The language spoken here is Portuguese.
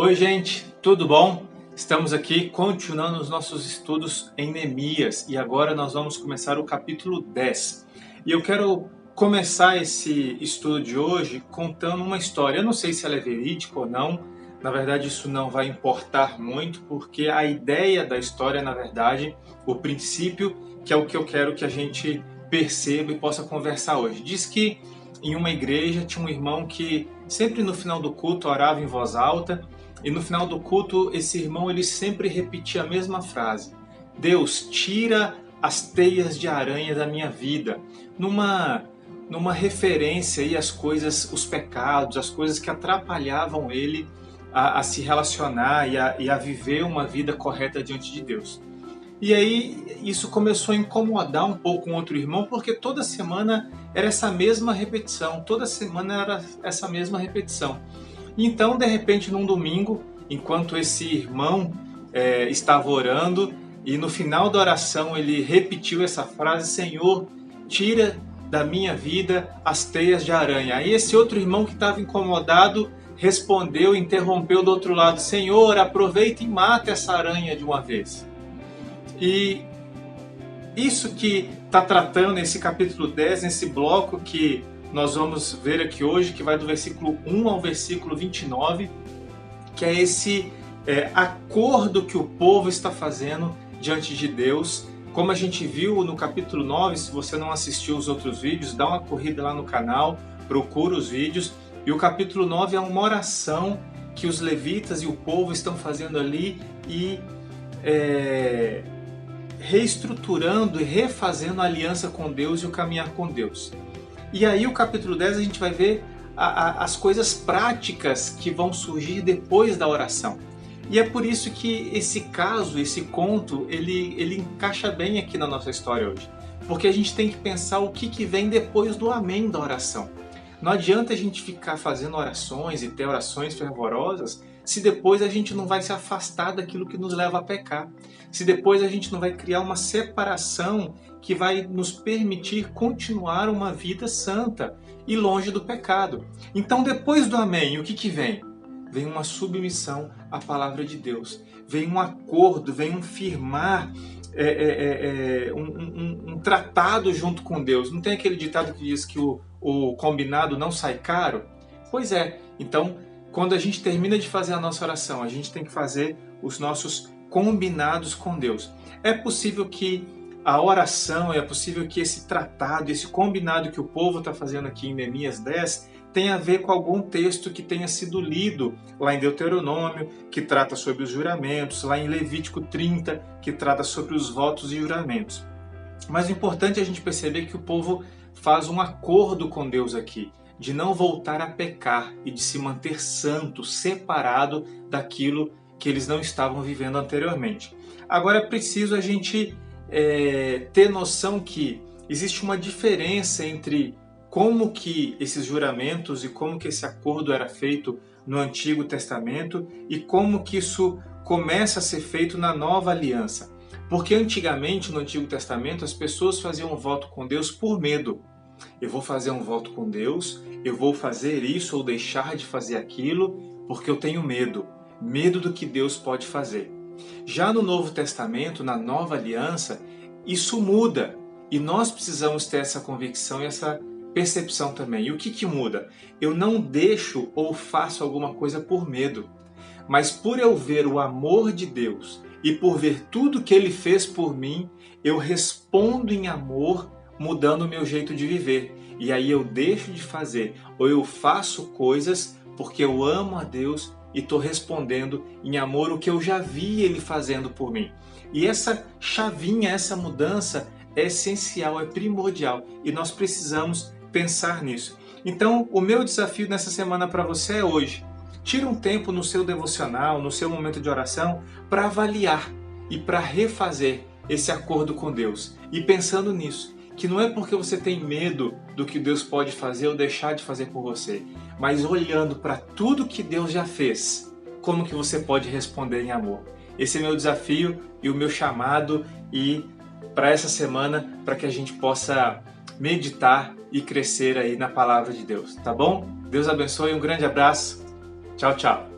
Oi gente, tudo bom? Estamos aqui continuando os nossos estudos em Neemias e agora nós vamos começar o capítulo 10. E eu quero começar esse estudo de hoje contando uma história. Eu não sei se ela é verídica ou não, na verdade isso não vai importar muito, porque a ideia da história, na verdade, o princípio, que é o que eu quero que a gente perceba e possa conversar hoje. Diz que em uma igreja tinha um irmão que sempre no final do culto orava em voz alta. E no final do culto, esse irmão ele sempre repetia a mesma frase: Deus, tira as teias de aranha da minha vida. Numa referência aí às coisas, os pecados, as coisas que atrapalhavam ele a se relacionar e a viver uma vida correta diante de Deus. E aí isso começou a incomodar um pouco um outro irmão, porque toda semana era essa mesma repetição, toda semana era essa mesma repetição. Então, de repente, num domingo, enquanto esse irmão estava orando, e no final da oração ele repetiu essa frase: Senhor, tira da minha vida as teias de aranha. Aí esse outro irmão que estava incomodado respondeu, interrompeu do outro lado: Senhor, aproveita e mata essa aranha de uma vez. E isso que está tratando nesse capítulo 10, nesse bloco que nós vamos ver aqui hoje, que vai do versículo 1 ao versículo 29, que é esse acordo que o povo está fazendo diante de Deus. Como a gente viu no capítulo 9, se você não assistiu os outros vídeos, dá uma corrida lá no canal, procura os vídeos. E o capítulo 9 é uma oração que os levitas e o povo estão fazendo ali e reestruturando e refazendo a aliança com Deus e o caminhar com Deus. E aí o capítulo 10 a gente vai ver as coisas práticas que vão surgir depois da oração. E é por isso que esse caso, esse conto, ele encaixa bem aqui na nossa história hoje. Porque a gente tem que pensar o que vem depois do amém da oração. Não adianta a gente ficar fazendo orações e ter orações fervorosas se depois a gente não vai se afastar daquilo que nos leva a pecar. Se depois a gente não vai criar uma separação que vai nos permitir continuar uma vida santa e longe do pecado. Então, depois do amém, o que vem? Vem uma submissão à palavra de Deus. Vem um acordo, vem um firmar um tratado junto com Deus. Não tem aquele ditado que diz que o combinado não sai caro? Pois é. Então, quando a gente termina de fazer a nossa oração, a gente tem que fazer os nossos combinados com Deus. É possível que a oração, é possível que esse tratado, esse combinado que o povo está fazendo aqui em Neemias 10 tenha a ver com algum texto que tenha sido lido lá em Deuteronômio, que trata sobre os juramentos, lá em Levítico 30, que trata sobre os votos e juramentos. Mas o importante é a gente perceber que o povo faz um acordo com Deus aqui, de não voltar a pecar e de se manter santo, separado daquilo que eles não estavam vivendo anteriormente. Agora é preciso a gente ter noção que existe uma diferença entre como que esses juramentos e como que esse acordo era feito no Antigo Testamento e como que isso começa a ser feito na Nova Aliança. Porque antigamente, no Antigo Testamento, as pessoas faziam um voto com Deus por medo. Eu vou fazer um voto com Deus, eu vou fazer isso ou deixar de fazer aquilo porque eu tenho medo. Medo do que Deus pode fazer. Já no Novo Testamento, na Nova Aliança, isso muda. E nós precisamos ter essa convicção e essa percepção também. E o que muda? Eu não deixo ou faço alguma coisa por medo. Mas por eu ver o amor de Deus e por ver tudo que Ele fez por mim, eu respondo em amor, mudando o meu jeito de viver. E aí eu deixo de fazer ou eu faço coisas porque eu amo a Deus e estou respondendo em amor o que eu já vi Ele fazendo por mim. E essa chavinha, essa mudança é essencial, é primordial e nós precisamos pensar nisso. Então, o meu desafio nessa semana para você é hoje. Tire um tempo no seu devocional, no seu momento de oração, para avaliar e para refazer esse acordo com Deus. E pensando nisso, que não é porque você tem medo do que Deus pode fazer ou deixar de fazer por você, mas olhando para tudo que Deus já fez, como que você pode responder em amor. Esse é meu desafio e o meu chamado e para essa semana, para que a gente possa meditar e crescer aí na palavra de Deus, tá bom? Deus abençoe, um grande abraço, tchau, tchau.